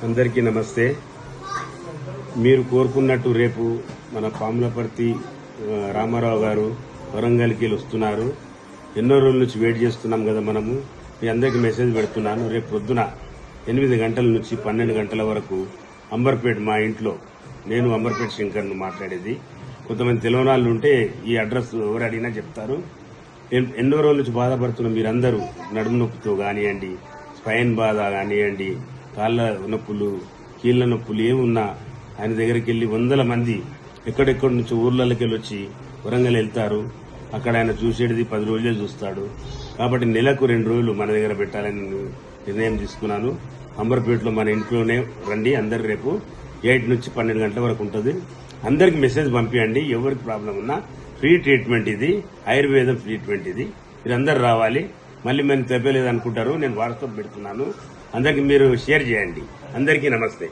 అందరికీ నమస్తే. మీరు కోరుకున్నట్టు రేపు మన పాములపర్తి రామారావు గారు వరంగల్కి వస్తున్నారు. ఎన్నో రోజుల నుంచి వెయిట్ చేస్తున్నాం కదా. మనము మీ అందరికీ మెసేజ్ పెడుతున్నాను. రేపు పొద్దున 8 గంటల నుంచి 12 గంటల వరకు అంబర్పేట మా ఇంట్లో, నేను అంబర్పేట శంకర్ను మాట్లాడేది. కొంతమంది తెలియనాళ్ళు ఉంటే ఈ అడ్రస్ ఎవరు అడిగినా చెప్తారు. ఎన్నో రోజుల నుంచి బాధపడుతున్న మీరందరూ నడుము నొప్పితో కానివ్వండి, స్పైన్ బాధ కానివ్వండి, కాళ్ళ నొప్పులు, కీళ్ల నొప్పులు ఏమున్నా ఆయన దగ్గరికి వెళ్లి వందల మంది ఎక్కడెక్కడి నుంచి ఊర్లలోకి వెళ్ళి వచ్చి వరంగల్ వెళ్తారు. అక్కడ ఆయన చూసేది 10 రోజులే చూస్తాడు. కాబట్టి నెలకు 2 రోజులు మన దగ్గర పెట్టాలని నిర్ణయం తీసుకున్నాను. అంబర్పేటలో మన ఇంట్లోనే రండి. అందరు రేపు 8 నుంచి 12 గంటల వరకు ఉంటుంది. అందరికి మెసేజ్ పంపించండి. ఎవరికి ప్రాబ్లం ఉన్నా ఫ్రీ ట్రీట్మెంట్ ఇది, ఆయుర్వేదం ట్రీట్మెంట్ ఇది. మీరందరూ రావాలి. మళ్ళీ మేము తెప్పలేదు అనుకుంటారు. నేను వాట్సాప్ పెడుతున్నాను. అందరికి మీరు షేర్ చేయండి. అందరికీ నమస్తే.